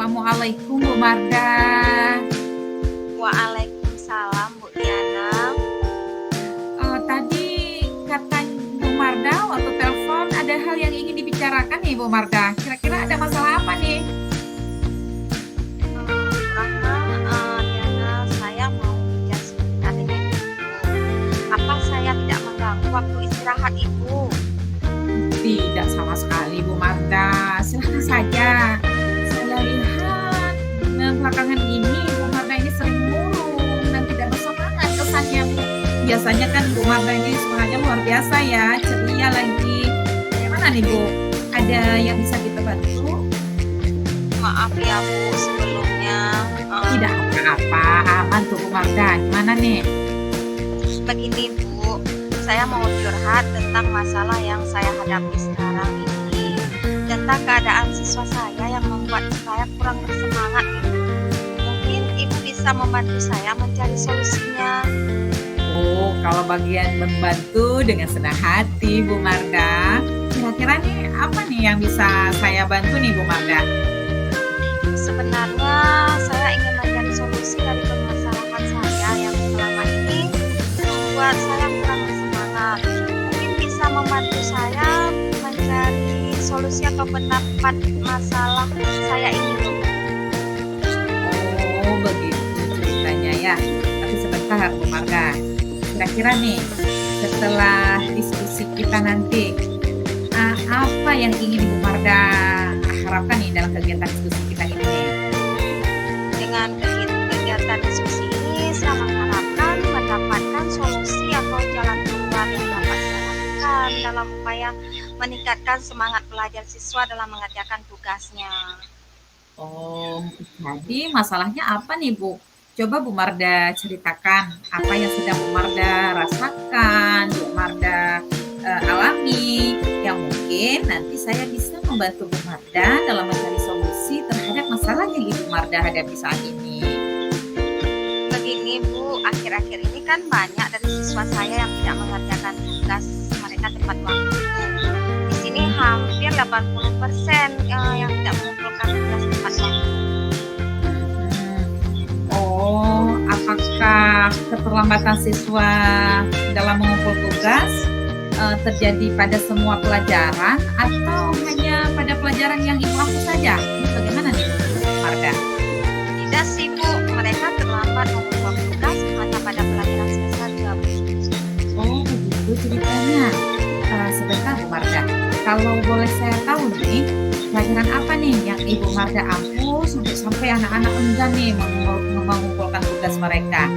Assalamualaikum Bu Marda. Waalaikumsalam Bu Diana. Tadi kata Bu Marda waktu telepon ada hal yang ingin dibicarakan nih Bu Marda. Kira-kira ada masalah apa nih? Rahma, Diana, saya mau bicara sebentar dengan Ibu. Apa saya tidak mengganggu waktu istirahat Ibu? Tidak sama sekali Bu Marda. Silahkan saja. Saya lihat belakangan ini Bu Marda ini sering murung dan tidak bersemangat kesannya Bu. Biasanya kan Bu Marda ini semangatnya luar biasa ya, ceria lagi. Bagaimana nih Bu? Ada yang bisa kita bantu? Maaf ya Bu sebelumnya. Tidak apa-apa, aman tuh Bu Marda. Gimana nih? Begini Bu, saya mau curhat tentang masalah yang saya hadapi sekarang ini. Tentang keadaan siswa saya yang membuat saya kurang bersemangat. Mungkin Ibu bisa membantu saya mencari solusinya. Oh, kalau bagian membantu dengan senang hati Bu Marda. Kira-kira nih apa nih yang bisa saya bantu nih Bu Marda? Sebenarnya saya ingin mencari solusi dari permasalahan saya yang selama ini membuat saya kurang bersemangat. Mungkin bisa membantu saya mencari solusi atau pendapat masalah saya ini. Oh, begitu ceritanya ya. Tapi sebentar Bu Marda. Kira-kira nih setelah diskusi kita nanti apa yang ingin Bu Marda harapkan nih dalam kegiatan diskusi kita ini nih? Dengan kegiatan diskusi ini, saya mengharapkan mendapatkan solusi atau jalan keluar yang dapat saya lakukan dalam upaya meningkatkan semangat belajar siswa dalam mengerjakan tugasnya. Oh, jadi masalahnya apa nih Bu? Coba Bu Marda ceritakan apa yang sedang Bu Marda rasakan, Bu Marda alami, yang mungkin nanti saya bisa membantu Bu Marda dalam mencari solusi terhadap masalah yang Ibu Marda hadapi saat ini. Begini Bu, akhir-akhir ini kan banyak dari siswa saya yang tidak mengerjakan tugas mereka tepat waktu. Di sini hampir 80% yang tidak mengumpulkan tugas tepat waktu. Oh, apakah keterlambatan siswa dalam mengumpul tugas terjadi pada semua pelajaran atau hanya pada pelajaran yang Ibu hapus saja? Bagaimana nih Bu Marda? Tidak sih Bu, mereka terlambat mengumpul tugas hanya pada pelajaran semester 3 Bu. Oh, begitu ceritanya. Sebentar Bu Marda, kalau boleh saya tahu nih, pelajaran apa nih yang Ibu Marda hapus untuk sampai anak-anak enggan nih mengumpulkan tugas mereka?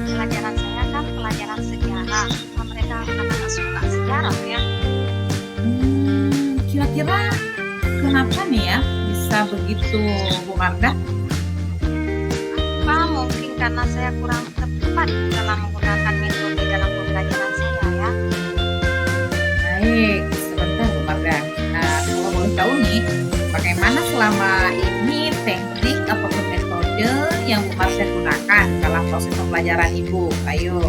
Pelajaran saya kan pelajaran sejarah. Mereka anak-anak suka sejarah ya. Kira-kira kenapa nih ya bisa begitu Bu Marda? Apa mungkin karena saya kurang tepat dalam menggunakan metode dalam pembelajaran saya ya. Baik, sebentar Bu Marda. Nah, kalau boleh tahu nih, bagaimana selama ini teknik ataupun metode yang Bu Marda gunakan dalam proses pembelajaran Ibu? Ayo.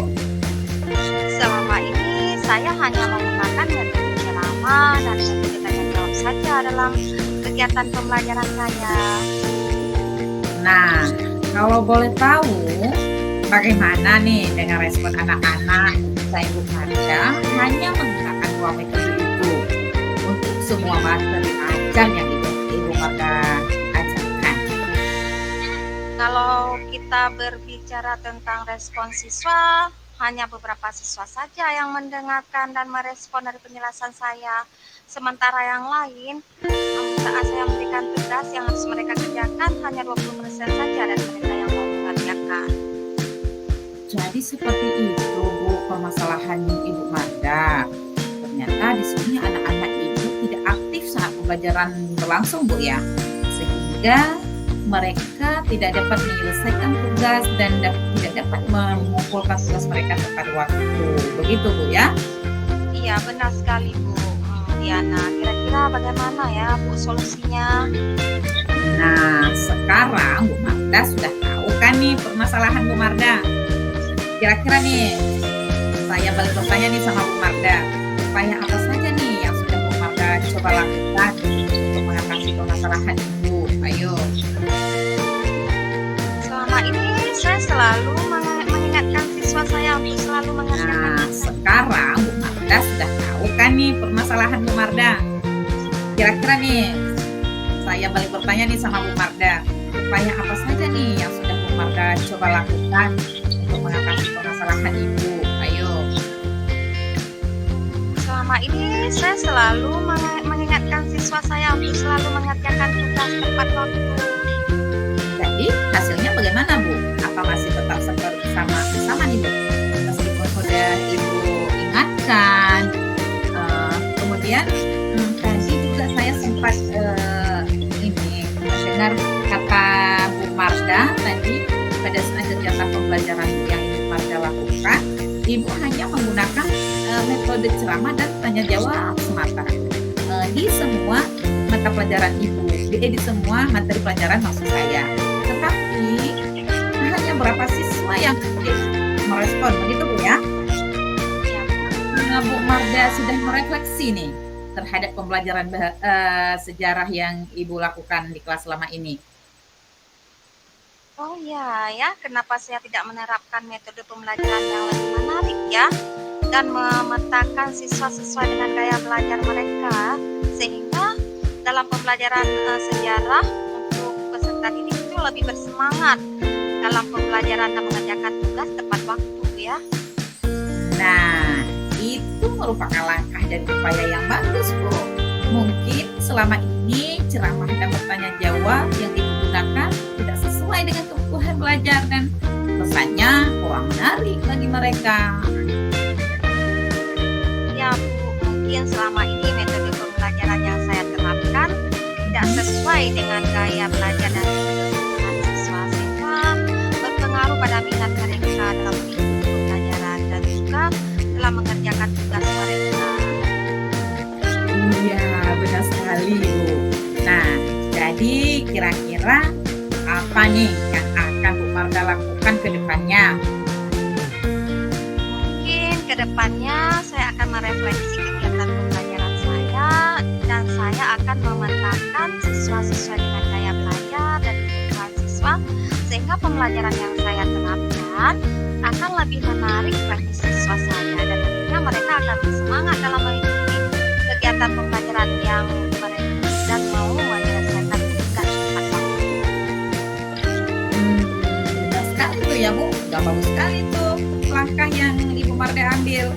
Selama ini saya hanya menggunakan metode ceramah dan metode tanya jawab saja dalam kegiatan pembelajaran saya. Nah, kalau boleh tahu, bagaimana nih dengan respon anak-anak ketika Ibu Marda hanya menggunakan dua metode itu untuk semua materi ajar yang Ibu Marda ajarkan? Kalau kita berbicara tentang respon siswa, hanya beberapa siswa saja yang mendengarkan dan merespon dari penjelasan saya. Sementara yang lain, saat saya memberikan tugas yang harus mereka kerjakan, hanya 20% saja dari mereka yang mau mengerjakan. Jadi seperti itu Bu permasalahan Ibu Marda. Ternyata di sini anak-anak Ibu tidak aktif saat pembelajaran berlangsung Bu ya. Sehingga mereka tidak dapat menyelesaikan tugas dan tidak dapat mengumpulkan tugas mereka tepat waktu. Begitu Bu ya? Iya benar sekali Bu Diana. Kira-kira bagaimana ya Bu solusinya? Nah sekarang Bu Marda sudah tahu kan nih permasalahan Bu Marda. Kira-kira nih saya balik bertanya nih sama Bu Marda. Upaya apa saja nih yang sudah Bu Marda coba lakukan untuk mengatasi permasalahan Ibu? Ayo. nih permasalahan Bu Marda. Kira-kira nih, saya balik bertanya nih sama Bu Marda, upaya apa saja nih yang sudah Bu Marda coba lakukan untuk mengatasi permasalahan Ibu? Ayo. Selama ini saya selalu mengingatkan siswa saya untuk selalu mengerjakan tugas tepat waktu. Jadi hasilnya bagaimana Bu? Apa masih tetap seperti sama nih Bu? Meskipun sudah Ibu ingatkan, kemudian tadi juga saya sempat ini mendengar kata Bu Marda tadi pada saat kegiatan pembelajaran yang Ibu Marda lakukan, Ibu hanya menggunakan metode ceramah dan tanya jawab semata di semua mata pelajaran Ibu, di semua materi pelajaran maksud saya. Tetapi hanya berapa siswa yang aktif merespon, begitu Bu ya? Bu Marda sudah merefleksi nih terhadap pembelajaran sejarah yang Ibu lakukan di kelas selama ini. Oh iya ya, kenapa saya tidak menerapkan metode pembelajaran yang lebih menarik ya, dan memetakan siswa sesuai dengan gaya belajar mereka, sehingga dalam pembelajaran sejarah untuk peserta didik itu lebih bersemangat dalam pembelajaran dan mengerjakan tugas tepat waktu ya. Nah, itu merupakan langkah dan upaya yang bagus Bu. Mungkin selama ini ceramah dan bertanya jawab yang Ibu gunakan tidak sesuai dengan kebutuhan belajar dan pesannya kurang menarik bagi mereka. Ya Bu, mungkin selama ini metode pembelajaran yang saya terapkan tidak sesuai dengan gaya belajar dan kebutuhan siswa, sehingga berpengaruh pada minat mereka dalam mengikuti pembelajaran dan juga dalam mengerjakan tugas mereka. Iya, benar sekali Bu. Nah, jadi kira-kira apa nih yang akan Bu Marda lakukan ke depannya? Mungkin ke depannya saya akan merefleksi kegiatan pembelajaran saya dan saya akan memetakan siswa-siswa dengan gaya belajar dan kebutuhan siswa, sehingga pembelajaran yang saya terapkan akan lebih menarik bagi siswa saya dan tentunya mereka akan bersemangat dalam mengikuti kegiatan pembelajaran yang mereka dan mau menyelesaikan tugas tepat waktu. Benar sekali tuh ya Bu, udah bagus sekali tuh langkah yang Ibu Marda ambil.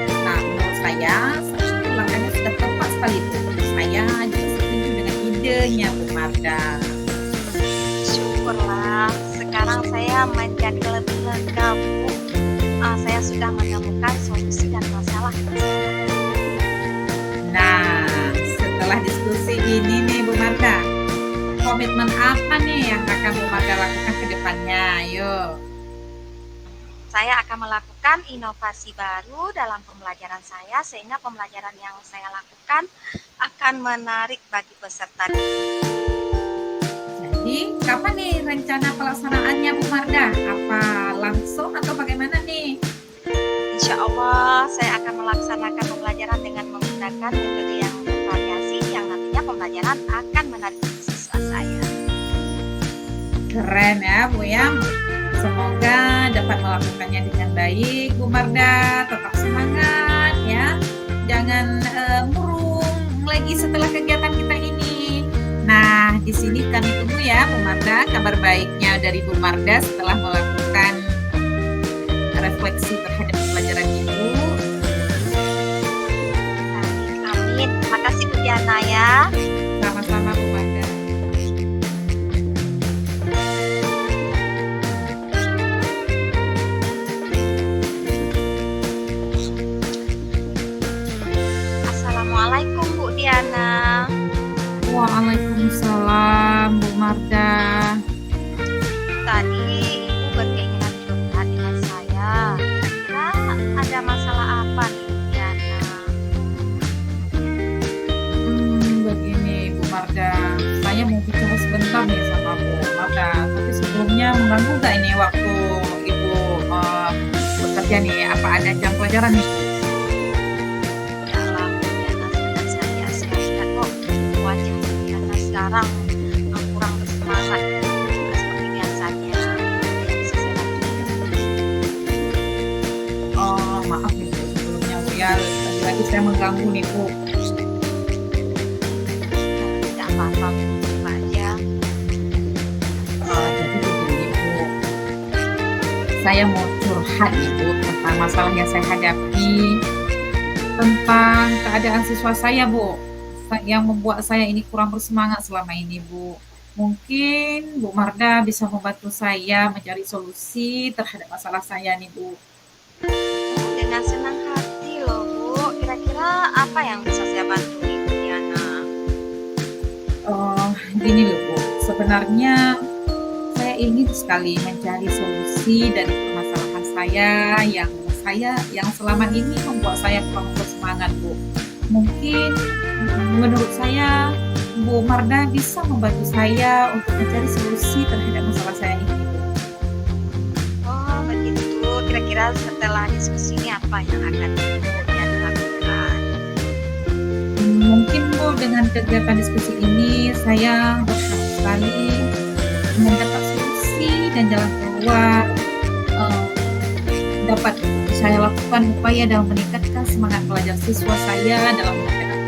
Nah, menurut saya itu langkahnya sudah tepat sekali Bu. Saya juga setuju dengan idenya Bu Marda. Syukurlah, sekarang saya menjadi lebih lega Bu. Saya sudah menemukan solusi dan masalah. Nah, setelah diskusi ini nih Bu Marda, komitmen apa nih yang akan Bu Marda lakukan ke depannya? Ayo. Saya akan melakukan inovasi baru dalam pembelajaran saya, sehingga pembelajaran yang saya lakukan akan menarik bagi peserta. Jadi, kapan nih rencana pelaksanaannya Bu Marda? Apa langsung atau bagaimana nih? Insya Allah saya akan melaksanakan pembelajaran dengan menggunakan metode yang bervariasi, yang nantinya pembelajaran akan menarik siswa saya. Keren ya Bu ya. Semoga dapat melakukannya dengan baik Bu Marda. Tetap semangat ya. Jangan murung lagi setelah kegiatan kita ini. Nah, di sini kami tunggu ya Bu Marda kabar baiknya dari Bu Marda setelah melakukan refleksi terhadap pembelajaran Ibu. Amin. Terima kasih Bu Diana ya. Sama-sama Bu Marda. Assalamualaikum Bu Diana. Waalaikumsalam Bu Marda. Tadi Ibu berkeinginan curhat dengan saya. Kira-kira ada masalah apa nih Bu Diana? Begini Bu Marda, saya mau bicara sebentar nih sama Bu Marda. Tapi sebelumnya mengganggu nggak ini waktu Ibu bekerja nih? Apa ada jam pelajaran nih Bu? Ya Allah, Bu Diana, saya lihat kok wajah Bu Diana sekarang kurang bersemangat seperti biasanya. Yang bisa saya bantu? Oh maaf nih Bu, sebelumnya Bu ya lagi saya mengganggu nih, Bu. Tidak apa-apa, Bu, coba aja. Jadi begini, Bu, saya mau curhat nih, Bu, tentang masalah yang saya hadapi, tentang keadaan siswa saya, Bu, yang membuat saya ini kurang bersemangat selama ini, Bu. Mungkin Bu Marda bisa membantu saya mencari solusi terhadap masalah saya nih, Bu. Dengan senang hati loh, Bu. Kira-kira apa yang bisa saya bantu Ibu Diana? Eee, Gini loh, Bu, sebenarnya saya ingin sekali mencari solusi dari permasalahan saya yang selama ini membuat saya kurang bersemangat, Bu. Mungkin menurut saya Bu Marda bisa membantu saya untuk mencari solusi terhadap masalah saya ini, Bu. Oh, begitu. Kira-kira setelah diskusi ini apa yang akan Ibu Diana lakukan? Mungkin Bu dengan kegiatan diskusi ini saya berharap sekali mendapat solusi dan jalan keluar, eee, dapat saya lakukan upaya dalam meningkatkan semangat belajar siswa saya dalam menghadapi.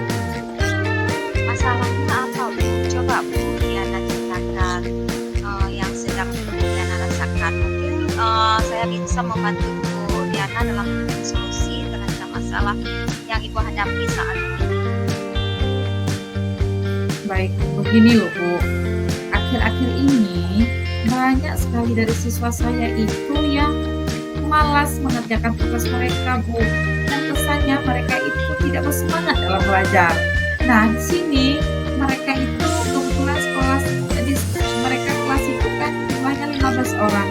Masalahnya apa, Bu? Coba Bu Diana ceritakan yang sedang Ibu Diana rasakan. Mungkin saya bisa membantu Bu Diana dalam mencari solusi terhadap masalah yang Ibu hadapi saat ini. Baik, begini loh, Bu, akhir-akhir ini banyak sekali dari siswa saya itu yang malas mengerjakan tugas mereka, Bu, dan kesannya mereka itu tidak bersemangat dalam belajar. Nah, di sini mereka itu kebetulan sekolah di mereka kelas itu kan jumlahnya 15 orang.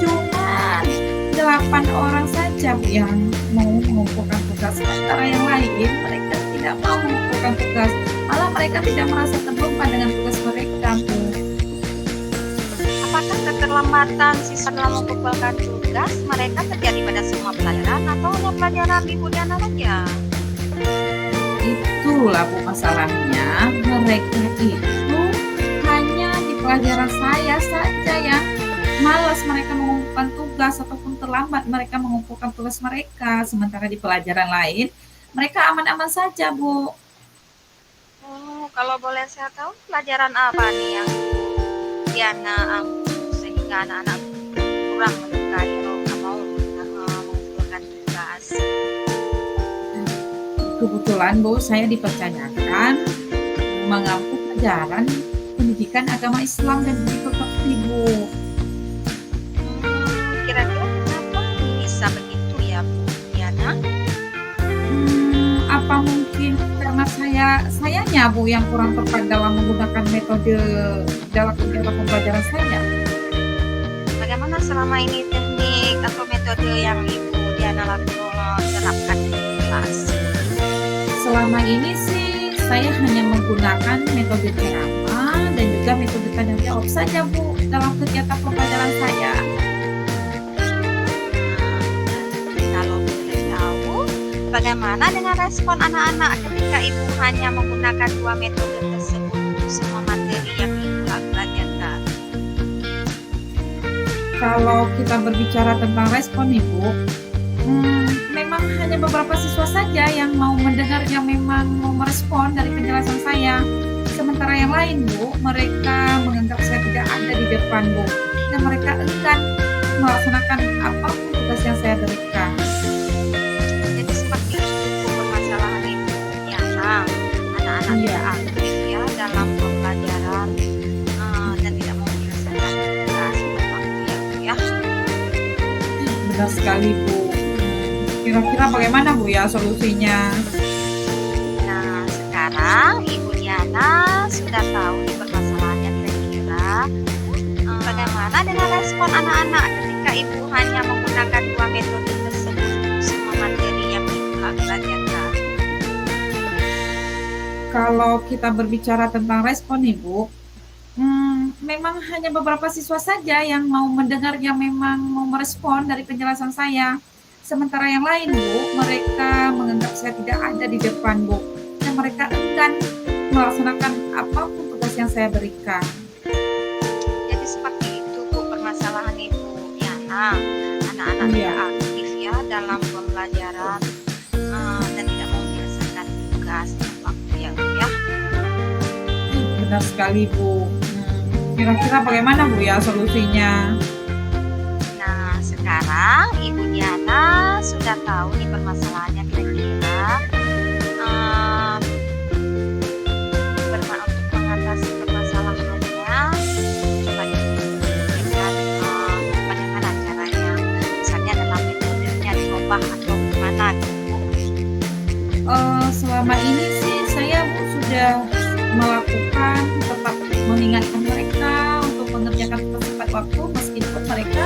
Cuma 8 orang saja, Bu, yang mau mengumpulkan tugas, sementara yang lain mereka tidak mau mengumpulkan tugas. Malah mereka tidak merasa terbeban dengan tugas mereka, Bu. Apakah keterlambatan siswa dalam mengumpulkan tugas mereka terjadi pada semua pelajaran atau hanya pelajaran Ibu Diana saja? Itulah Bu masalahnya, mereka itu hanya di pelajaran saya saja yang malas mereka mengumpulkan tugas ataupun terlambat mereka mengumpulkan tugas mereka, sementara di pelajaran lain mereka aman-aman saja, Bu. Oh, kalau boleh saya tahu pelajaran apa nih yang Ibu Diana ambil sehingga anak-anak kurang menyukai atau nggak mau mengumpulkan tugas? Kebetulan Bu, saya dipercayakan mengampu pelajaran pendidikan agama Islam dan begitu seperti Bu. Kira-kira kenapa bisa begitu ya, Bu Diana? Apa mungkin karena sayanya Bu yang kurang tepat dalam menggunakan metode dalam pembelajaran saya? Bagaimana selama ini teknik atau metode yang Ibu Diana terapkan di kelas? Selama ini sih saya hanya menggunakan metode ceramah dan juga metode tanya jawab saja Bu dalam kegiatan pembelajaran saya. Kalau boleh tahu, bagaimana dengan respon anak-anak ketika Ibu hanya menggunakan dua metode tersebut untuk semua materi yang Ibu pelajarkan? Kalau kita berbicara tentang respon nih Bu, memang hanya beberapa siswa saja yang mau mendengar, yang memang mau merespon dari penjelasan saya. Sementara yang lain Bu, mereka menganggap saya tidak ada di depan Bu, dan mereka enggan melaksanakan apapun tugas yang saya berikan. Jadi seperti itu Bu permasalahan Ibu Diana. Anak-anak Iya, tidak aktif ya dalam pembelajaran dan tidak mau menyelesaikan tugas tepat waktu ya Bu ya. benar sekali Bu. Kira-kira bagaimana Bu ya solusinya? Nah, sekarang Ibu Diana sudah tahu nih permasalahannya kira-kira. Bagaimana dengan respon anak-anak ketika Ibu hanya menggunakan dua metode tersebut untuk semua materi yang Ibu pelajarkan? Kalau kita berbicara tentang respon nih Bu, memang hanya beberapa siswa saja yang mau mendengar, yang memang mau merespon dari penjelasan saya. Sementara yang lain Bu, mereka menganggap saya tidak ada di depan Bu, dan mereka enggan melaksanakan apapun tugas yang saya berikan. Jadi seperti itu Bu permasalahan Ibu Diana. Anak-anak Iya, tidak aktif ya dalam pembelajaran dan tidak mau benar sekali, Bu. Kira-kira bagaimana, Bu, ya solusinya? Nah, sekarang Ibu Diana sudah tahu nih permasalahannya kira-kira. Eee, untuk mengatasi permasalahannya, coba dipikirkan, bagaimana caranya. Misalnya dalam metodenya dirubah atau gimana gitu. Selama ini sih saya, Bu, sudah melakukan tetap mengingatkan mereka untuk mengerjakan tepat waktu meskipun mereka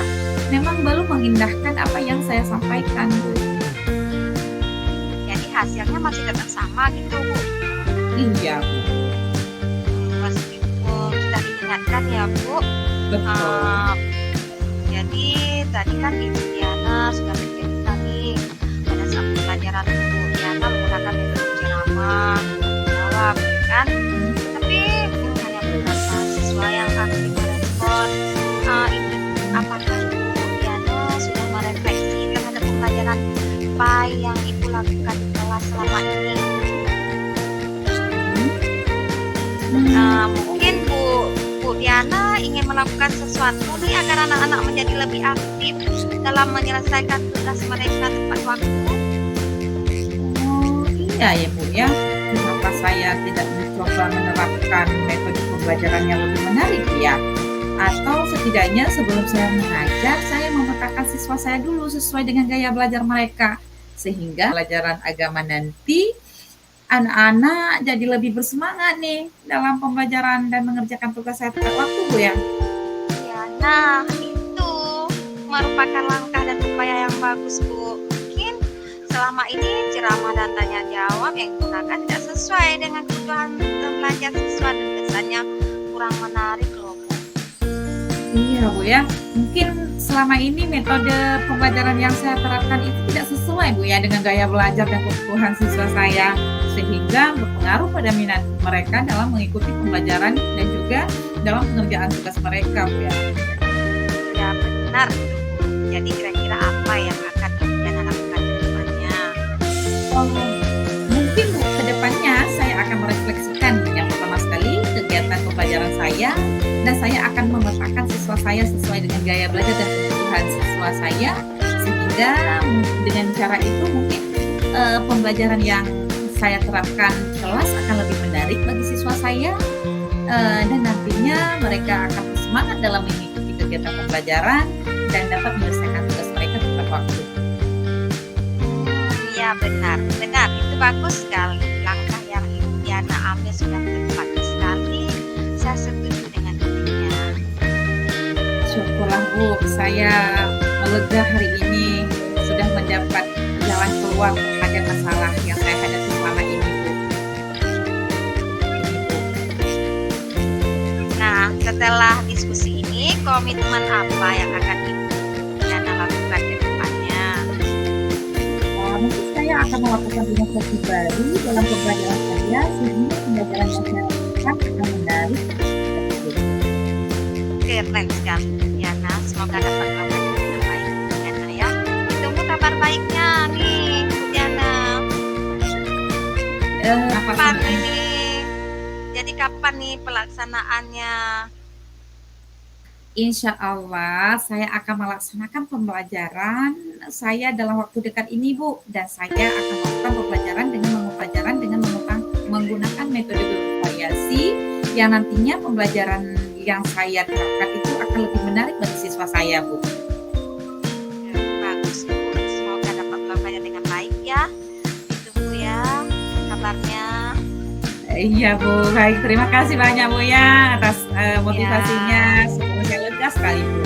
memang belum mengindahkan apa yang saya sampaikan, Bu. Jadi hasilnya masih tetap sama gitu, Bu? Iya, Bu. Meskipun sudah diingatkan ya, Bu. Betul. Jadi tadi kan Ibu Diana sudah bercerita nih pada saat pembelajaran Ibu Diana menggunakan metode ceramah, jawab, kan? Tapi hanya beberapa siswa yang aktif merespon. Ini apakah Ibu Diana sudah merefleksi terhadap pembelajaran baik yang Ibu lakukan di kelas selama ini? Mungkin Bu Diana ingin melakukan sesuatu nih agar anak-anak menjadi lebih aktif dalam menyelesaikan tugas mereka tepat waktu. Oh, iya ya, Bu, ya. Kenapa saya tidak mencoba menerapkan metode pembelajaran yang lebih menarik, ya? Atau setidaknya sebelum saya mengajar, saya memetakan siswa saya dulu sesuai dengan gaya belajar mereka. Sehingga pelajaran agama nanti anak-anak jadi lebih bersemangat nih dalam pembelajaran dan mengerjakan tugas saya tepat waktu, Bu, ya. Ya, nah itu merupakan langkah dan upaya yang bagus, Bu. Mungkin selama ini ceramah dan tanya jawab yang digunakan tidak sesuai dengan kebutuhan belajar siswa dan kesannya kurang menarik loh, Bu. Iya, Bu, ya. Mungkin selama ini metode pembelajaran yang saya terapkan itu tidak sesuai, Bu, ya, dengan gaya belajar dan kebutuhan siswa saya, sehingga berpengaruh pada minat mereka dalam mengikuti pembelajaran dan juga dalam pengerjaan tugas mereka, Bu, ya. Ya benar itu, Bu. Jadi kira-kira apa yang akan Ibu Diana lakukan ke depannya? Mungkin, Bu, ke depannya saya akan merefleksikan yang pertama sekali kegiatan pembelajaran saya dan saya akan memetakan siswa saya sesuai dengan gaya belajar dan kebutuhan siswa saya, sehingga dengan cara itu mungkin pembelajaran yang saya terapkan di kelas akan lebih menarik bagi siswa saya, dan nantinya mereka akan bersemangat dalam mengikuti kegiatan pembelajaran dan dapat menyelesaikan tugas mereka tepat waktu. Iya benar, itu bagus sekali. Langkah yang Ibu Diana ambil sudah tepat sekali. Saya setuju dengan intinya. Syukurlah, Bu, saya lega hari ini sudah mendapat jalan keluar terhadap masalah yang saya hadapi selama ini, Bu. Ini, Bu. Nah, setelah diskusi ini, komitmen apa yang akan Ibu Diana lakukan ke depannya? Mungkin saya akan melakukan inovasi baru dalam pembelajaran saya sehingga pembelajaran yang saya lakukan akan menarik. Keren sekali, Bu Diana. Semoga dapat melakukan dengan baik, Bu Diana ya. Ditunggu kabar baiknya nih, Bu Diana. Kapan ini? Jadi kapan nih pelaksanaannya? Insya Allah saya akan melaksanakan pembelajaran saya dalam waktu dekat ini, Bu, dan saya akan melakukan pembelajaran dengan menggunakan metode bervariasi yang nantinya pembelajaran yang saya terapkan itu akan lebih menarik bagi siswa saya, Bu. Bagus, Bu. Semoga dapat melakukannya dengan baik ya. Ditunggu ya kabarnya. Iya, Bu. Baik, terima kasih banyak, Bu, ya, atas motivasinya. Semoga saya lega sekali, Bu.